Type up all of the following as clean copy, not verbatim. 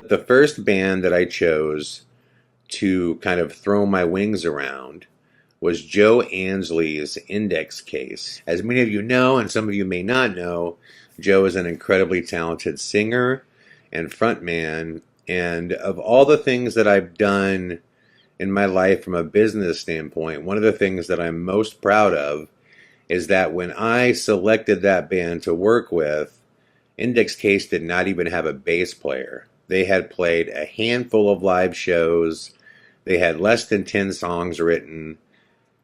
The first band that I chose to kind of throw my wings around was Joe Ansley's Index Case. As many of you know, and some of you may not know, Joe is an incredibly talented singer and frontman. And of all the things that I've done in my life from a business standpoint, one of the things that I'm most proud of is that when I selected that band to work with, Index Case did not even have a bass player. They had played a handful of live shows. They had less than 10 songs written.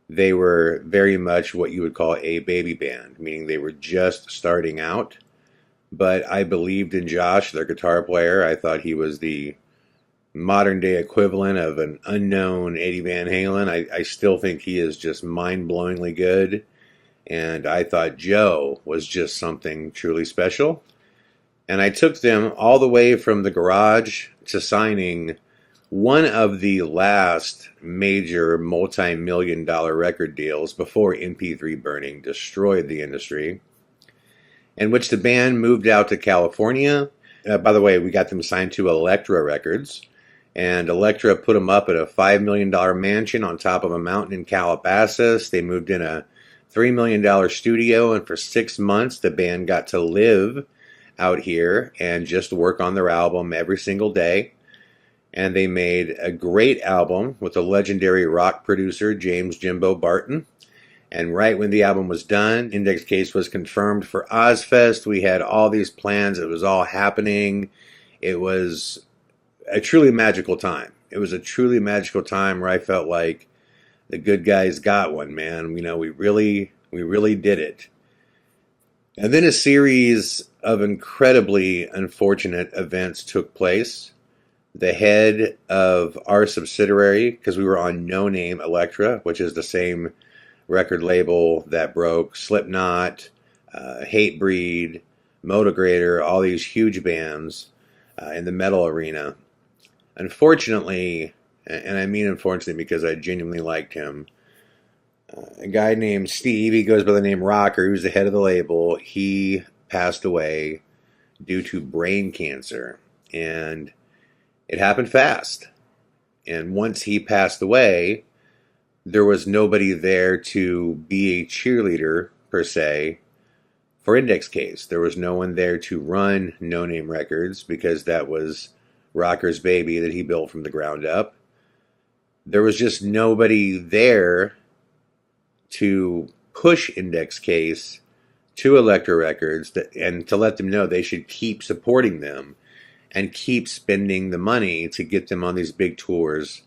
They were very much what you would call a baby band, meaning they were just starting out. But I believed in Josh, their guitar player. I thought he was the modern day equivalent of an unknown Eddie Van Halen. I still think he is just mind-blowingly good. And I thought Joe was just something truly special. And I took them all the way from the garage to signing one of the last major multi-million-dollar record deals before MP3 burning destroyed the industry, in which the band moved out to California. By the way, we got them signed to Elektra Records, and Elektra put them up at a $5 million mansion on top of a mountain in Calabasas. They moved in a $3 million studio, and for 6 months the band got to live out here and just work on their album every single day. And they made a great album with the legendary rock producer James Jimbo Barton. And right when the album was done, Index Case was confirmed for Ozfest. We had all these plans. It was all happening. It was a truly magical time. It was a truly magical time where I felt like the good guys got one, man. You know, we really did it. And then a series of incredibly unfortunate events took place. The head of our subsidiary, because we were on No Name Elektra, which is the same record label that broke Slipknot, Hatebreed, Motograter, all these huge bands in the metal arena. Unfortunately, and I mean unfortunately because I genuinely liked him, a guy named Steve, he goes by the name Rocker, who's the head of the label, he passed away due to brain cancer. And it happened fast. And once he passed away, there was nobody there to be a cheerleader, per se, for Index Case. There was no one there to run No Name Records because that was Rocker's baby that he built from the ground up. There was just nobody there to push Index Case to Elektra Records and to let them know they should keep supporting them and keep spending the money to get them on these big tours.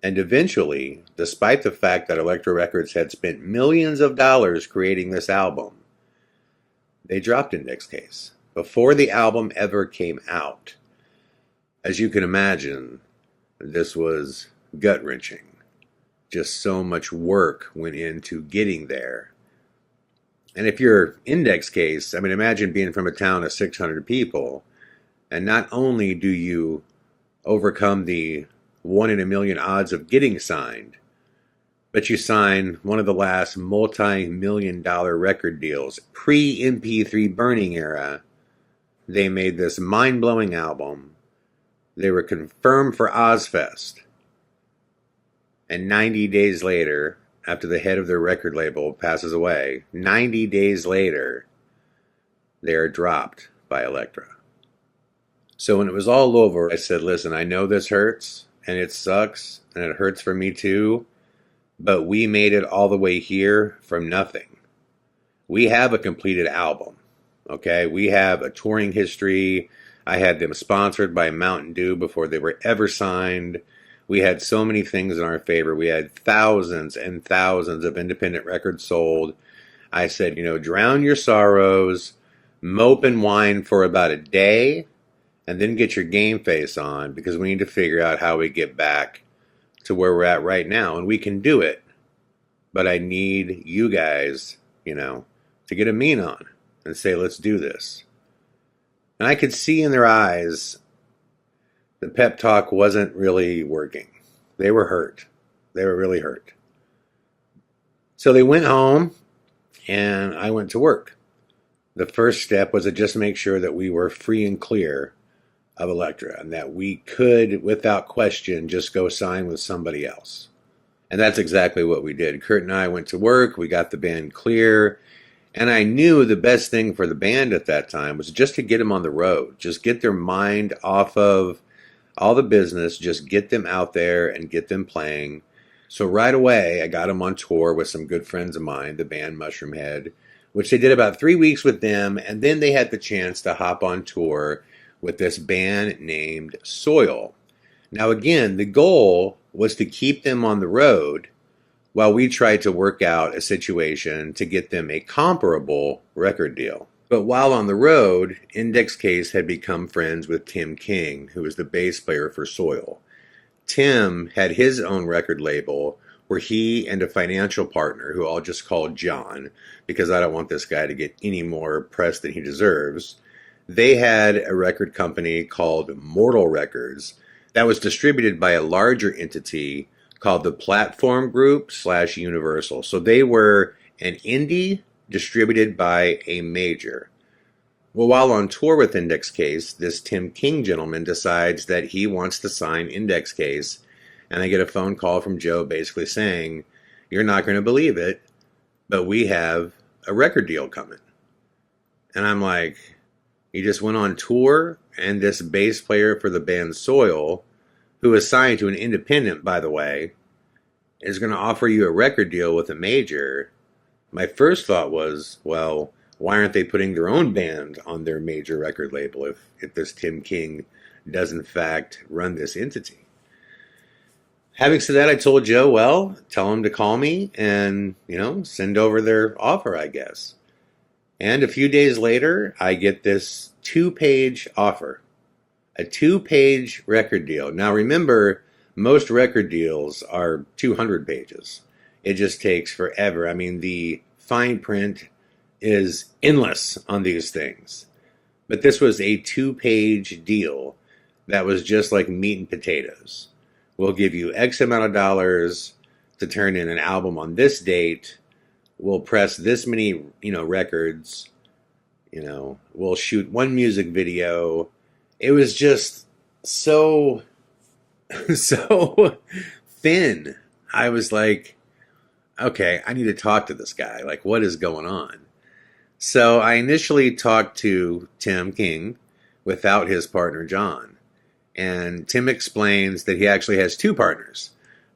And eventually, despite the fact that Elektra Records had spent millions of dollars creating this album, they dropped Index Case before the album ever came out. As you can imagine, this was gut-wrenching. Just so much work went into getting there. And if you're Index Case, I mean, imagine being from a town of 600 people, and not only do you overcome the 1 in a million odds of getting signed, but you sign one of the last multi-million-dollar record deals. Pre-MP3 burning era, they made this mind-blowing album. They were confirmed for Ozfest. And 90 days later, after the head of their record label passes away, 90 days later, they are dropped by Elektra. So when it was all over, I said, listen, I know this hurts, and it sucks, and it hurts for me too, but we made it all the way here from nothing. We have a completed album, okay? We have a touring history. I had them sponsored by Mountain Dew before they were ever signed. We had so many things in our favor. We had thousands and thousands of independent records sold. I said, drown your sorrows, mope and whine for about a day, and then get your game face on, because we need to figure out how we get back to where we're at right now. And we can do it. But I need you guys, to get a mean on and say, let's do this. And I could see in their eyes the pep talk wasn't really working. They were hurt. They were really hurt. So they went home, and I went to work. The first step was to just make sure that we were free and clear of Elektra, and that we could, without question, just go sign with somebody else. And that's exactly what we did. Kurt and I went to work, we got the band clear, and I knew the best thing for the band at that time was just to get them on the road, just get their mind off of all the business, just get them out there and get them playing. So right away, I got them on tour with some good friends of mine, the band Mushroom Head, which they did about 3 weeks with them, and then they had the chance to hop on tour with this band named Soil. Now again, the goal was to keep them on the road while we tried to work out a situation to get them a comparable record deal. But while on the road, Index Case had become friends with Tim King, who was the bass player for Soil. Tim had his own record label where he and a financial partner, who I'll just call John, because I don't want this guy to get any more press than he deserves, they had a record company called Mortal Records that was distributed by a larger entity called the Platform Group / Universal. So they were an indie distributed by a major. Well, while on tour with Index Case, this Tim King gentleman decides that he wants to sign Index Case, and I get a phone call from Joe basically saying, "You're not going to believe it, but we have a record deal coming." And I'm like, "You just went on tour, and this bass player for the band Soil, who is signed to an independent, by the way, is going to offer you a record deal with a major." My first thought was, well, why aren't they putting their own band on their major record label if this Tim King does in fact run this entity? Having said that, I told Joe, well, tell him to call me and, send over their offer, I guess. And a few days later, I get this 2-page offer, a 2-page record deal. Now remember, most record deals are 200 pages. It just takes forever. I mean, the fine print is endless on these things. But this was a 2-page deal that was just like meat and potatoes. We'll give you X amount of dollars to turn in an album on this date. We'll press this many, records. We'll shoot one music video. It was just so thin. I was like, okay, I need to talk to this guy. Like, what is going on? So I initially talked to Tim King without his partner, John. And Tim explains that he actually has 2 partners.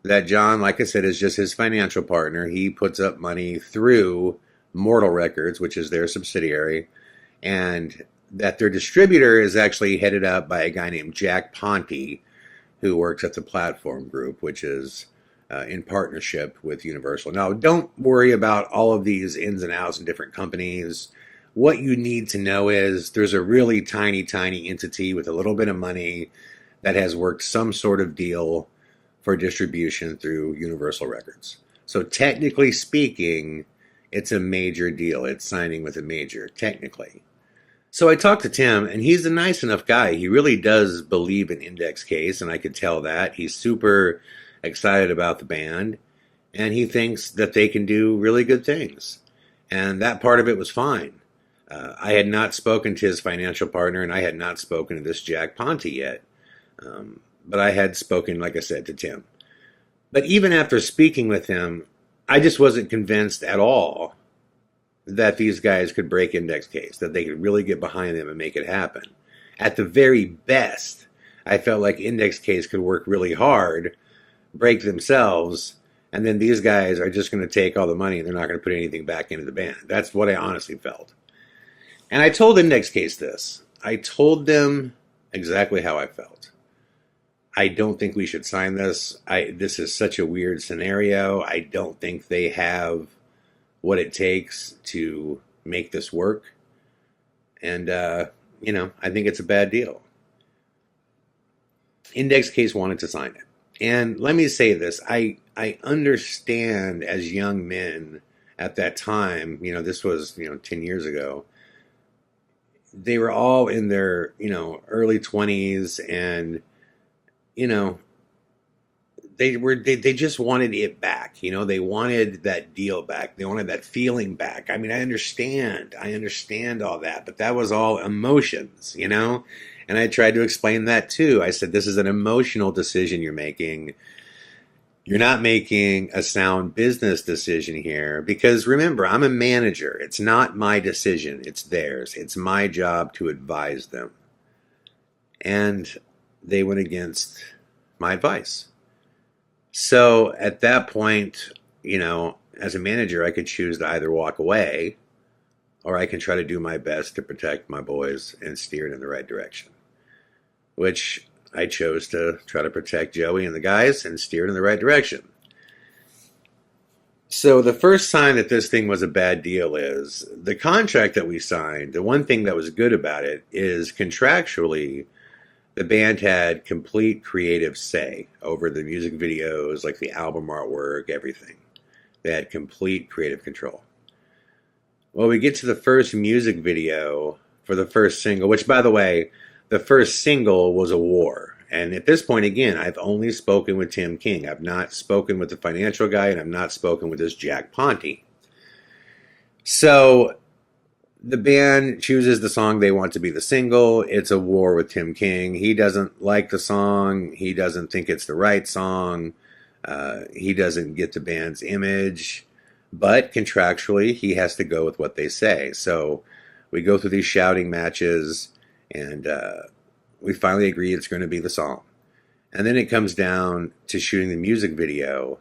That John, like I said, is just his financial partner. He puts up money through Mortal Records, which is their subsidiary. And that their distributor is actually headed up by a guy named Jack Ponte, who works at the Platform Group, which is in partnership with Universal. Now, don't worry about all of these ins and outs in different companies. What you need to know is there's a really tiny, tiny entity with a little bit of money that has worked some sort of deal for distribution through Universal Records. So technically speaking, it's a major deal. It's signing with a major, technically. So I talked to Tim, and he's a nice enough guy. He really does believe in Index Case, and I could tell that. He's super excited about the band, and he thinks that they can do really good things. And that part of it was fine. I had not spoken to his financial partner, and I had not spoken to this Jack Ponte yet. But I had spoken, like I said, to Tim. But even after speaking with him, I just wasn't convinced at all that these guys could break Index Case, that they could really get behind them and make it happen. At the very best, I felt like Index Case could work really hard, break themselves, and then these guys are just going to take all the money and they're not going to put anything back into the band. That's what I honestly felt. And I told Index Case this. I told them exactly how I felt. I don't think we should sign this. This is such a weird scenario. I don't think they have what it takes to make this work. And, I think it's a bad deal. Index Case wanted to sign it. And let me say this. I understand as young men at that time, this was, 10 years ago, they were all in their, early 20s and, they just wanted it back. They wanted that deal back. They wanted that feeling back. I mean, I understand all that, but that was all emotions, And I tried to explain that too. I said, this is an emotional decision you're making. You're not making a sound business decision here because remember, I'm a manager. It's not my decision, it's theirs. It's my job to advise them. And they went against my advice. So at that point, as a manager, I could choose to either walk away or I can try to do my best to protect my boys and steer it in the right direction, which I chose to try to protect Joey and the guys and steer it in the right direction. So the first sign that this thing was a bad deal is the contract that we signed. The one thing that was good about it is contractually, the band had complete creative say over the music videos, like the album artwork, everything. They had complete creative control. Well, we get to the first music video for the first single, which, by the way, the first single was a war. And at this point, again, I've only spoken with Tim King. I've not spoken with the financial guy, and I've not spoken with this Jack Ponte. So the band chooses the song they want to be the single. It's a war with Tim King. He doesn't like the song. He doesn't think it's the right song. He doesn't get the band's image. But contractually, he has to go with what they say. So we go through these shouting matches, and we finally agree it's going to be the song. And then it comes down to shooting the music video.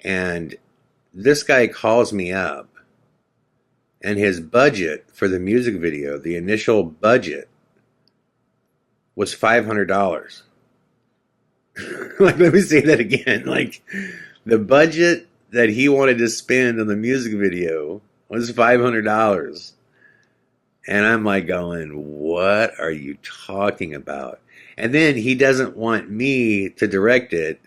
And this guy calls me up. And his budget for the music video, the initial budget, was $500. Let me say that again. The budget that he wanted to spend on the music video was $500. And I'm going, what are you talking about? And then he doesn't want me to direct it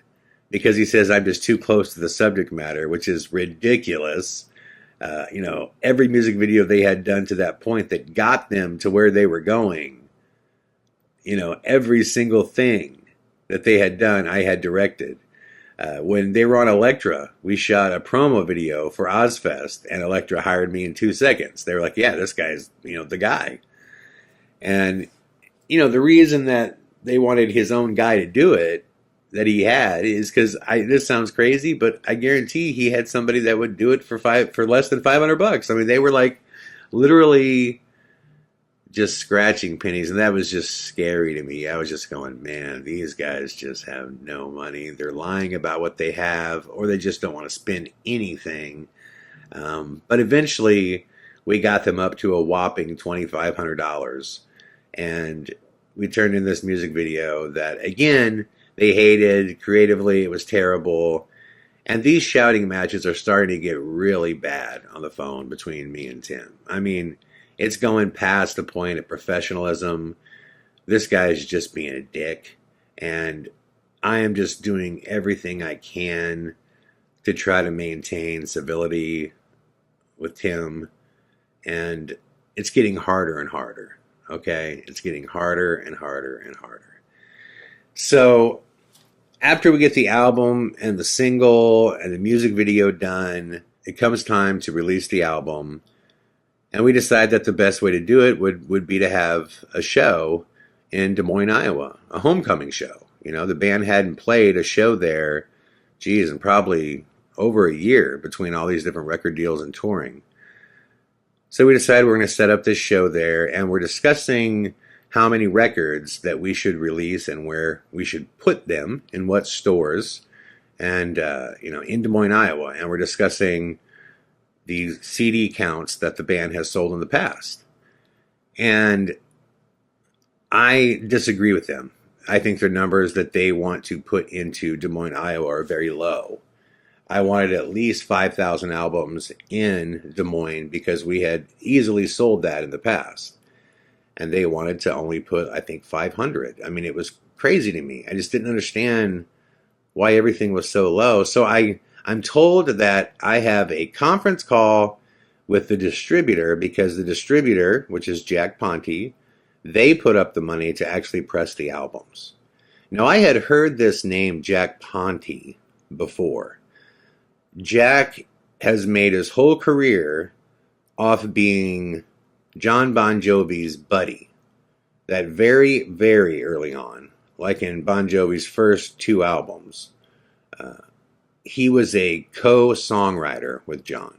because he says I'm just too close to the subject matter, which is ridiculous. Every music video they had done to that point that got them to where they were going, every single thing that they had done, I had directed. When they were on Elektra, we shot a promo video for Ozfest, and Elektra hired me in 2 seconds. They were like, yeah, this guy's, the guy. And, the reason that they wanted his own guy to do it, that he had, is because this sounds crazy, but I guarantee he had somebody that would do it for less than $500. I mean, they were literally just scratching pennies, and that was just scary to me. I was just going, man, these guys just have no money. They're lying about what they have, or they just don't want to spend anything. But eventually, we got them up to a whopping $2,500, and we turned in this music video that, again, they hated. Creatively, it was terrible. And these shouting matches are starting to get really bad on the phone between me and Tim. I mean, it's going past the point of professionalism. This guy's just being a dick. And I am just doing everything I can to try to maintain civility with Tim. And it's getting harder and harder. Okay? It's getting harder and harder and harder. So after we get the album and the single and the music video done, it comes time to release the album. And we decided that the best way to do it would be to have a show in Des Moines, Iowa, a homecoming show. The band hadn't played a show there, in probably over a year between all these different record deals and touring. So we decided we're going to set up this show there, and we're discussing how many records that we should release and where we should put them, in what stores, and, in Des Moines, Iowa. And we're discussing the CD counts that the band has sold in the past. And I disagree with them. I think the numbers that they want to put into Des Moines, Iowa are very low. I wanted at least 5,000 albums in Des Moines because we had easily sold that in the past. And they wanted to only put, I think, 500. I mean, it was crazy to me. I just didn't understand why everything was so low. So I'm told that I have a conference call with the distributor because the distributor, which is Jack Ponte, they put up the money to actually press the albums. Now, I had heard this name Jack Ponte before. Jack has made his whole career off being John Bon Jovi's buddy. that very, very early on, like in Bon Jovi's first two albums, uh, he was a co-songwriter with John.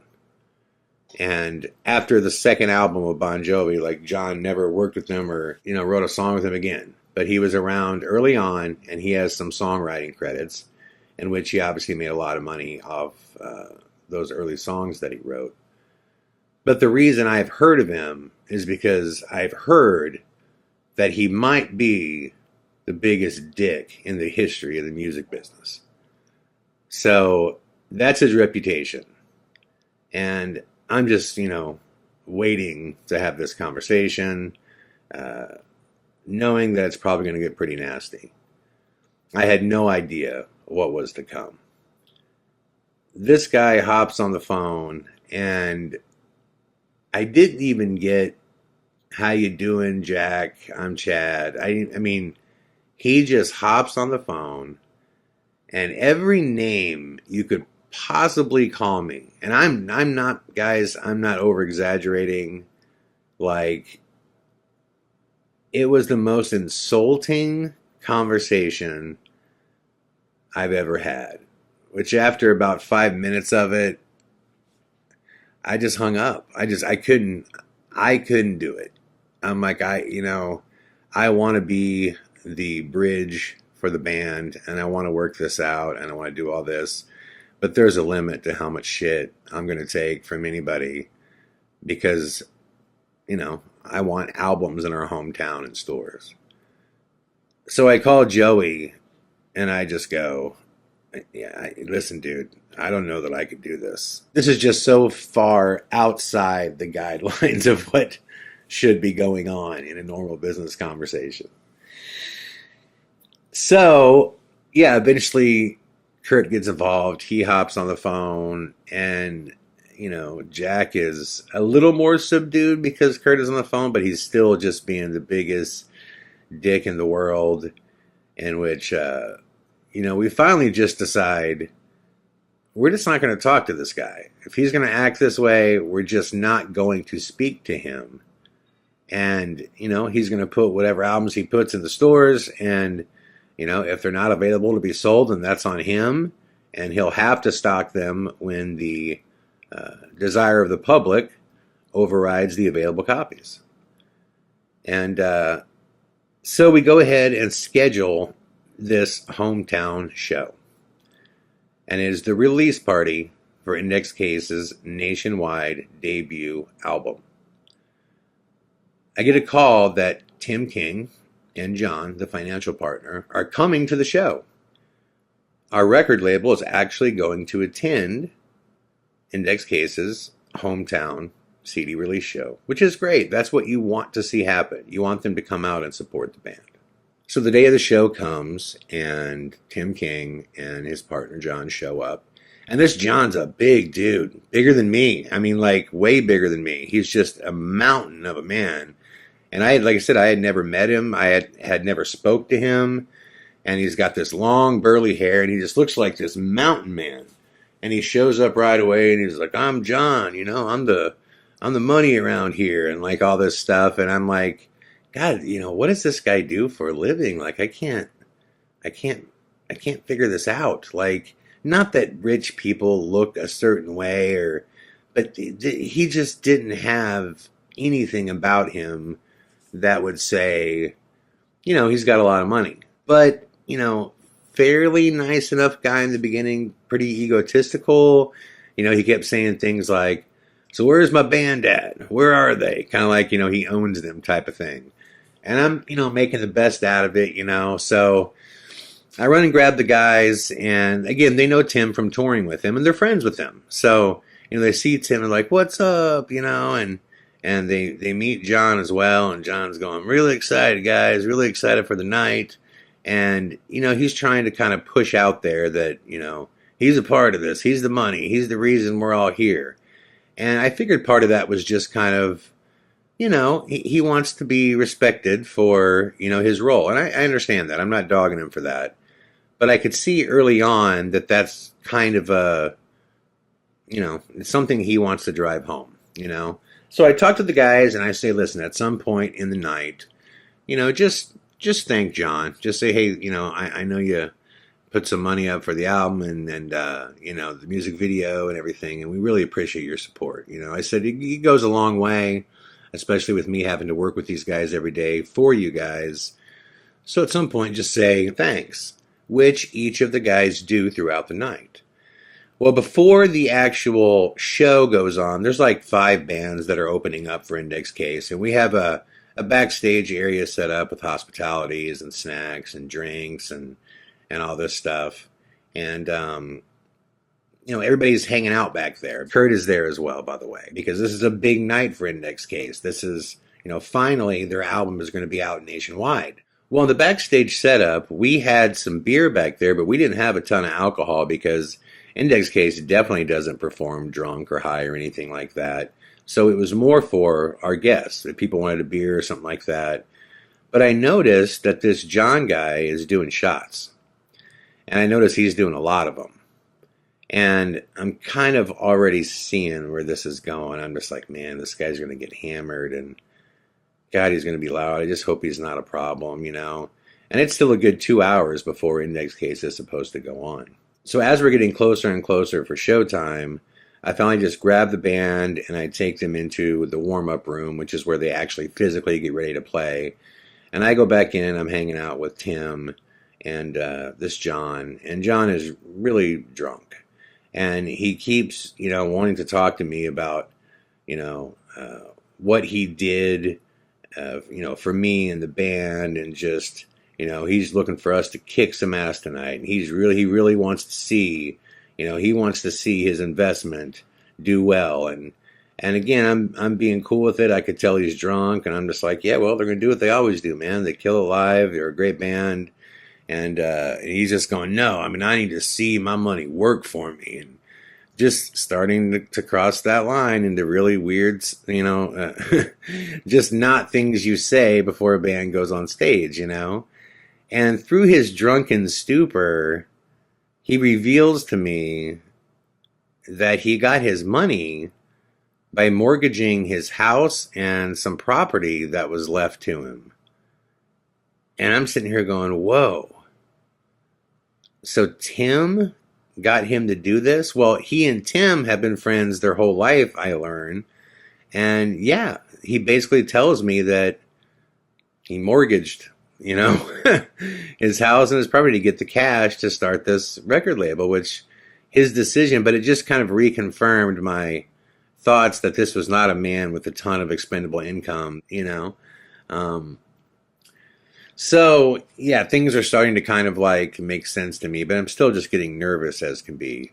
And after the second album of Bon Jovi, like John never worked with him or, wrote a song with him again. But he was around early on and he has some songwriting credits in which he obviously made a lot of money off those early songs that he wrote. But the reason I've heard of him is because I've heard that he might be the biggest dick in the history of the music business. So that's his reputation. And I'm just, waiting to have this conversation, knowing that it's probably going to get pretty nasty. I had no idea what was to come. This guy hops on the phone, and I didn't even get, "How you doing, Jack? I'm Chad." I mean, he just hops on the phone, and every name you could possibly call me, and I'm not, guys, I'm not over exaggerating. Like, it was the most insulting conversation I've ever had, which after about 5 minutes of it, I just hung up. I couldn't do it. I'm like, I want to be the bridge for the band, and I want to work this out, and I want to do all this. But there's a limit to how much shit I'm going to take from anybody because, I want albums in our hometown in stores. So I call Joey and I just go, "Yeah, listen, dude, I don't know that I could do this. This is just so far outside the guidelines of what should be going on in a normal business conversation." So, yeah, eventually Kurt gets involved. He hops on the phone, and Jack is a little more subdued because Kurt is on the phone, but he's still just being the biggest dick in the world. In which, we finally just decide we're just not going to talk to this guy. If he's going to act this way, we're just not going to speak to him. And, he's going to put whatever albums he puts in the stores, and if they're not available to be sold, then that's on him. And he'll have to stock them when the desire of the public overrides the available copies. And so we go ahead and schedule this hometown show. And it is the release party for Index Case's nationwide debut album. I get a call that Tim King and John, the financial partner, are coming to the show. Our record label is actually going to attend Index Case's hometown CD release show, which is great. That's what you want to see happen. You want them to come out and support the band. So the day of the show comes, and Tim King and his partner John show up. And this John's a big dude, bigger than me. I mean, like, way bigger than me. He's just a mountain of a man. And like I said, I had never met him. I had never spoke to him. And he's got this long, burly hair, and he just looks like this mountain man. And he shows up right away, and he's like, "I'm John, I'm the money around here," and like all this stuff. And I'm like, God, what does this guy do for a living? Like, I can't figure this out. Like, not that rich people look a certain way, but he just didn't have anything about him that would say, he's got a lot of money. But, fairly nice enough guy in the beginning, pretty egotistical. He kept saying things like, "So where's my band at? Where are they?" Kind of like, he owns them type of thing. And I'm, making the best out of it, So I run and grab the guys. And again, they know Tim from touring with him, and they're friends with him. So, they see Tim and like, "What's up?" And they meet John as well. And John's going, "Really excited, guys. Really excited for the night." And, he's trying to kind of push out there that, he's a part of this. He's the money. He's the reason we're all here. And I figured part of that was just kind of, he wants to be respected for, his role. And I understand that. I'm not dogging him for that. But I could see early on that that's kind of it's something he wants to drive home, So I talked to the guys and I say, "Listen, at some point in the night, just thank John. Just say, hey, I know you put some money up for the album and the music video and everything, and we really appreciate your support. I said it goes a long way, especially with me having to work with these guys every day for you guys. So at some point, just say thanks, which each of the guys do throughout the night. Well, before the actual show goes on, there's like 5 bands that are opening up for Index Case, and we have a backstage area set up with hospitalities and snacks and drinks and all this stuff. And, everybody's hanging out back there. Kurt is there as well, by the way, because this is a big night for Index Case. This is, finally their album is going to be out nationwide. Well, in the backstage setup, we had some beer back there, but we didn't have a ton of alcohol because Index Case definitely doesn't perform drunk or high or anything like that. So it was more for our guests, if people wanted a beer or something like that. But I noticed that this John guy is doing shots. And I noticed he's doing a lot of them. And I'm kind of already seeing where this is going. I'm just like, man, this guy's going to get hammered. And God, he's going to be loud. I just hope he's not a problem, And it's still a good 2 hours before Index Case is supposed to go on. So as we're getting closer and closer for showtime, I finally just grab the band and I take them into the warm-up room, which is where they actually physically get ready to play. And I go back in, I'm hanging out with Tim and this John. And John is really drunk. And he keeps, wanting to talk to me about, what he did, for me and the band and just... he's looking for us to kick some ass tonight, and he really wants to see, he wants to see his investment do well. And again, I'm being cool with it. I could tell he's drunk, and I'm just like, yeah, well, they're gonna do what they always do, man. They kill it live. They're a great band, and he's just going, no, I need to see my money work for me, and just starting to cross that line into really weird, just not things you say before a band goes on stage, And through his drunken stupor, he reveals to me that he got his money by mortgaging his house and some property that was left to him. And I'm sitting here going, whoa. So Tim got him to do this? Well, he and Tim have been friends their whole life, I learn. And yeah, he basically tells me that he mortgaged his house and his property to get the cash to start this record label, which his decision, but it just kind of reconfirmed my thoughts that this was not a man with a ton of expendable income, So, yeah, things are starting to kind of like make sense to me, but I'm still just getting nervous as can be.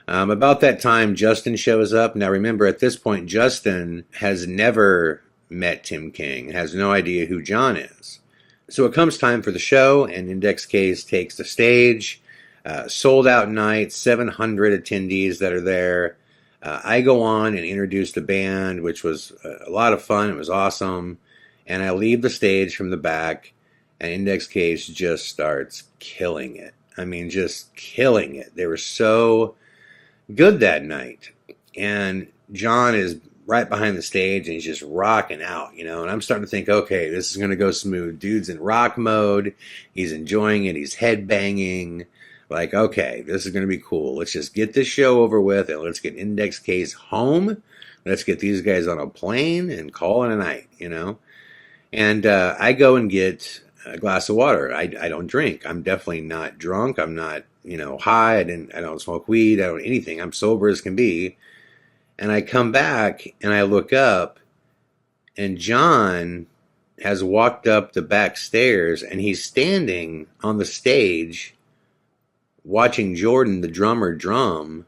About that time, Justin shows up. Now, remember, at this point, Justin has never met Tim King, has no idea who John is. So it comes time for the show, and Index Case takes the stage. Sold out night, 700 attendees that are there. I go on and introduce the band, which was a lot of fun. It was awesome. And I leave the stage from the back, and Index Case just starts killing it. Just killing it. They were so good that night. And John is right behind the stage, and he's just rocking out, and I'm starting to think, okay, this is going to go smooth. Dude's in rock mode. He's enjoying it. He's headbanging. Like, okay, this is going to be cool. Let's just get this show over with, and let's get Index Case home. Let's get these guys on a plane and call it a night, And I go and get a glass of water. I don't drink. I'm definitely not drunk. I'm not, high. I don't smoke weed. I don't anything. I'm sober as can be. And I come back and I look up, and John has walked up the back stairs, and he's standing on the stage watching Jordan, the drummer, drum,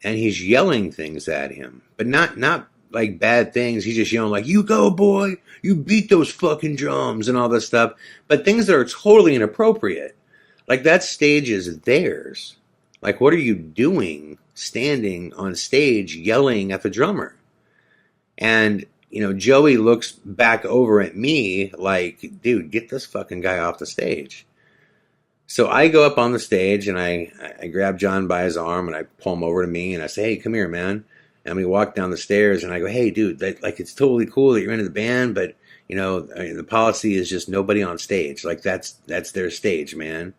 and he's yelling things at him. But not like bad things. He's just yelling like, you go, boy, you beat those fucking drums and all this stuff. But things that are totally inappropriate. Like, that stage is theirs. Like, what are you doing standing on stage yelling at the drummer? And, Joey looks back over at me like, dude, get this fucking guy off the stage. So I go up on the stage, and I grab John by his arm, and I pull him over to me, and I say, hey, come here, man. And we walk down the stairs, and I go, hey, dude, like, it's totally cool that you're into the band, but, The policy is just nobody on stage. Like that's their stage, man.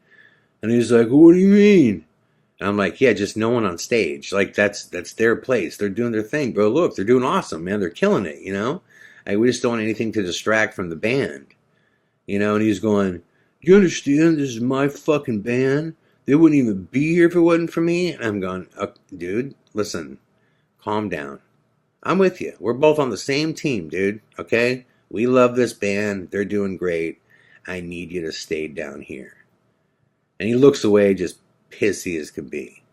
And he's like, what do you mean? And I'm like, yeah, just no one on stage. Like that's their place. They're doing their thing, bro. Look, they're doing awesome, man. They're killing it. We just don't want anything to distract from the band. And he's going, you understand? This is my fucking band. They wouldn't even be here if it wasn't for me. And I'm going, dude, listen, calm down. I'm with you. We're both on the same team, dude. Okay? We love this band. They're doing great. I need you to stay down here. And he looks away, just pissy as can be.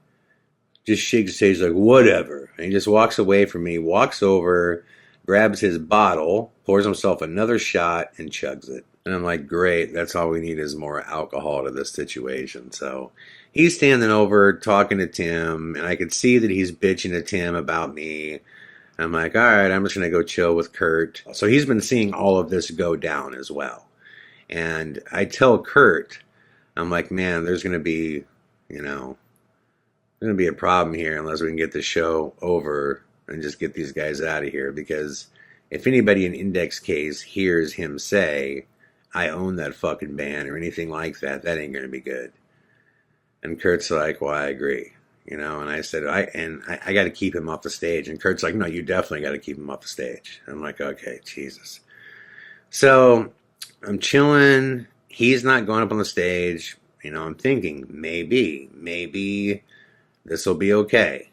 Just shakes his head, he's like, whatever. And he just walks away from me, walks over, grabs his bottle, pours himself another shot, and chugs it. And I'm like, great, that's all we need is more alcohol to this situation. So he's standing over, talking to Tim, and I could see that he's bitching to Tim about me. I'm like, all right, I'm just going to go chill with Kurt. So he's been seeing all of this go down as well. And I tell Kurt, I'm like, man, there's going to be, a problem here unless we can get the show over and just get these guys out of here. Because if anybody in Index Case hears him say, I own that fucking band or anything like that, that ain't going to be good. And Kurt's like, well, I agree. And I said, I got to keep him off the stage. And Kurt's like, no, you definitely got to keep him off the stage. I'm like, okay, Jesus. So I'm chilling. He's not going up on the stage. I'm thinking maybe this will be okay.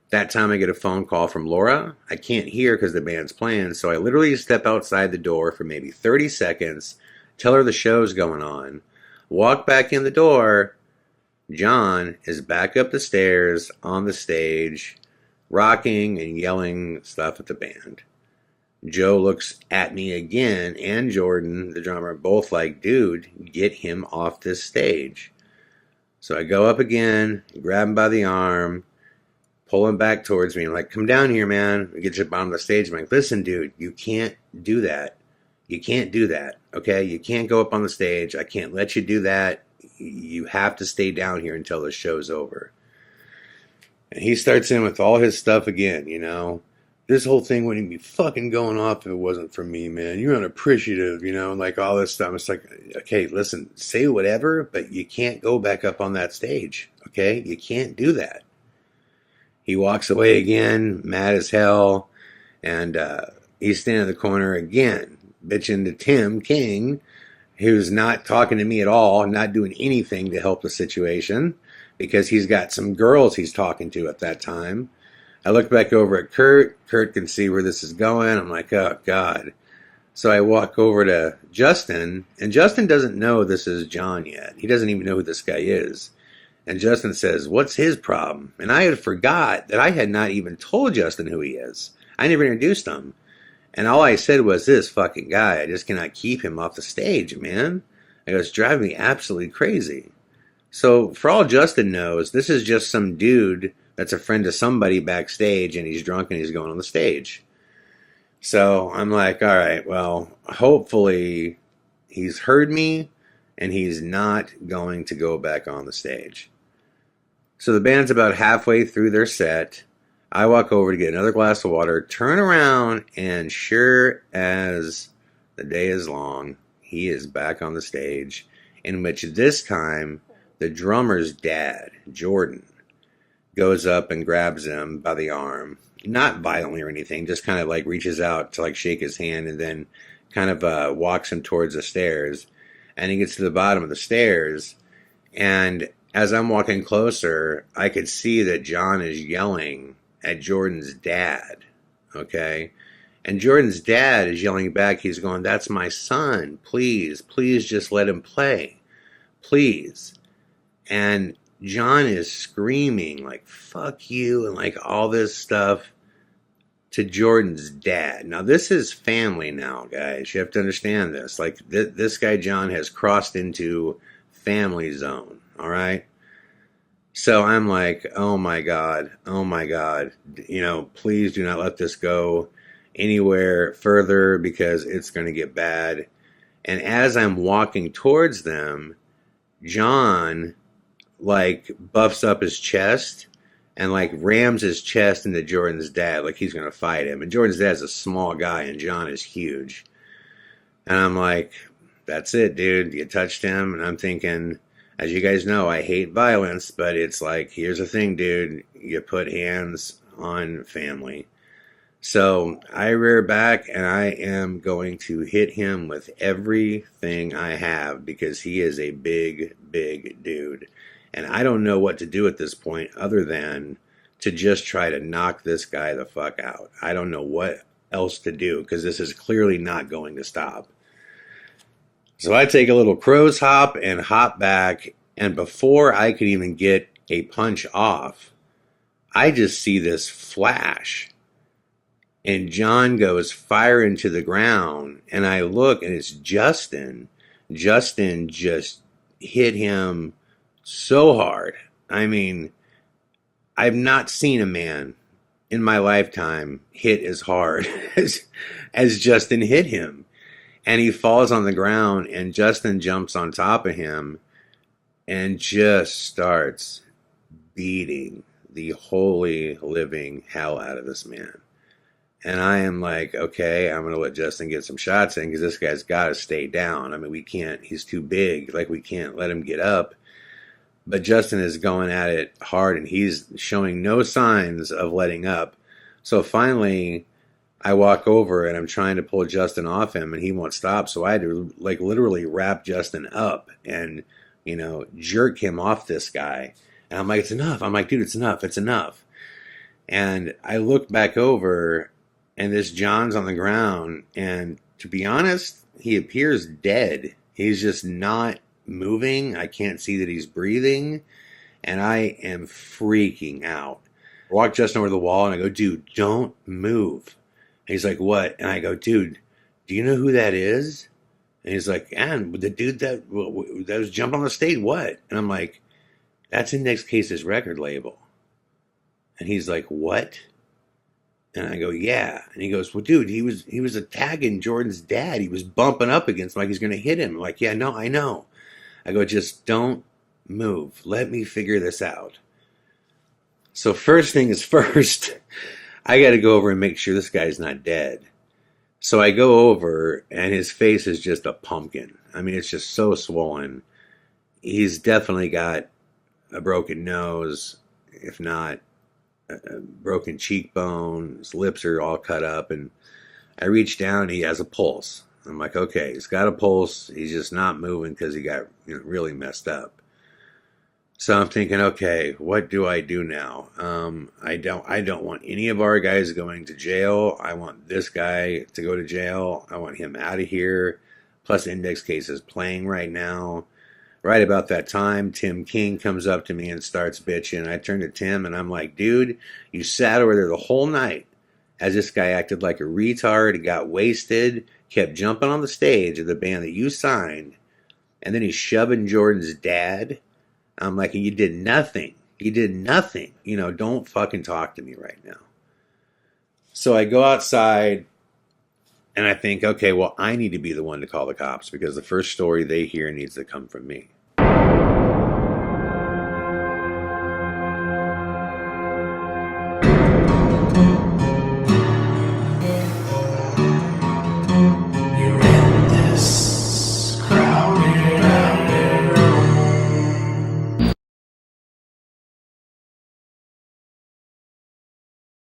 That time I get a phone call from Laura. I can't hear because the band's playing. So I literally step outside the door for maybe 30 seconds, tell her the show's going on, walk back in the door. John is back up the stairs on the stage, rocking and yelling stuff at the band. Joe looks at me again, and Jordan, the drummer, both like, dude, get him off this stage. So I go up again, grab him by the arm, pull him back towards me. I'm like, come down here, man. We get you on the stage. I'm like, listen, dude, you can't do that. You can't do that, okay? You can't go up on the stage. I can't let you do that. You have to stay down here until the show's over. And he starts in with all his stuff again, This whole thing wouldn't be fucking going off if it wasn't for me, man. You're unappreciative, like all this stuff. It's like, okay, listen, say whatever, but you can't go back up on that stage, okay? You can't do that. He walks away again, mad as hell, and he's standing in the corner again, bitching to Tim King, who's not talking to me at all, not doing anything to help the situation, because he's got some girls he's talking to at that time. I look back over at Kurt. Kurt can see where this is going. I'm like, oh, God. So I walk over to Justin, and Justin doesn't know this is John yet. He doesn't even know who this guy is. And Justin says, what's his problem? And I had forgot that I had not even told Justin who he is. I never introduced him. And all I said was, this fucking guy, I just cannot keep him off the stage, man. I go, it's driving me absolutely crazy. So for all Justin knows, this is just some dude that's a friend of somebody backstage, and he's drunk and he's going on the stage. So I'm like, all right, well, hopefully he's heard me and he's not going to go back on the stage. So the band's about halfway through their set. I walk over to get another glass of water, turn around, and sure as the day is long, he is back on the stage, in which this time the drummer's dad, Jordan, goes up and grabs him by the arm. Not violently or anything, just kind of like reaches out to like shake his hand and then kind of walks him towards the stairs. And he gets to the bottom of the stairs, and as I'm walking closer, I could see that John is yelling at Jordan's dad, okay? And Jordan's dad is yelling back. He's going, that's my son. Please, please just let him play. Please. And John is screaming like, fuck you, and like all this stuff to Jordan's dad. Now, this is family now, guys. You have to understand this. Like, this guy, John, has crossed into family zone, all right? So I'm like, oh my God, please do not let this go anywhere further because it's going to get bad. And as I'm walking towards them, John, like, buffs up his chest and, like, rams his chest into Jordan's dad like he's going to fight him. And Jordan's dad's a small guy and John is huge. And I'm like, that's it, dude. You touched him. And I'm thinking, as you guys know, I hate violence, but it's like, here's the thing, dude. You put hands on family. So I rear back and I am going to hit him with everything I have because he is a big, big dude. And I don't know what to do at this point other than to just try to knock this guy the fuck out. I don't know what else to do because this is clearly not going to stop. So I take a little crow's hop and hop back. And before I could even get a punch off, I just see this flash. And John goes fire into the ground. And I look and it's Justin. Justin just hit him so hard. I mean, I've not seen a man in my lifetime hit as hard as Justin hit him. And he falls on the ground and Justin jumps on top of him and just starts beating the holy living hell out of this man. And I am like, okay, I'm going to let Justin get some shots in because this guy's got to stay down. I mean, we can't, he's too big. Like, we can't let him get up. But Justin is going at it hard and he's showing no signs of letting up. So finally, I walk over and I'm trying to pull Justin off him and he won't stop. So I had to, like, literally wrap Justin up and, you know, jerk him off this guy. And I'm like, it's enough. I'm like, dude, it's enough. It's enough. And I look back over and this John's on the ground. And to be honest, he appears dead. He's just not moving. I can't see that he's breathing. And I am freaking out. I walk Justin over the wall and I go, dude, don't move. And he's like, what? And I go, dude, do you know who that is? And he's like, and the dude that was jumping on the stage, what? And I'm like, that's Index Case's record label. And he's like, what? And I go, yeah. And he goes, well, dude, he was attacking Jordan's dad. He was bumping up against him like he's going to hit him. I'm like, yeah, no, I know. I go, just don't move. Let me figure this out. So first thing is first, I got to go over and make sure this guy's not dead. So I go over and his face is just a pumpkin. I mean, it's just so swollen. He's definitely got a broken nose, if not a broken cheekbone. His lips are all cut up. And I reach down and he has a pulse. I'm like, okay, he's got a pulse. He's just not moving because he got really messed up. So I'm thinking, okay, what do I do now? I don't want any of our guys going to jail. I want this guy to go to jail. I want him out of here. Plus, Index Case is playing right now. Right about that time, Tim King comes up to me and starts bitching. I turn to Tim and I'm like, dude, you sat over there the whole night as this guy acted like a retard. He got wasted, kept jumping on the stage of the band that you signed, and then he's shoving Jordan's dad. I'm like, you did nothing. You did nothing. Don't fucking talk to me right now. So I go outside and I think, okay, well, I need to be the one to call the cops because the first story they hear needs to come from me.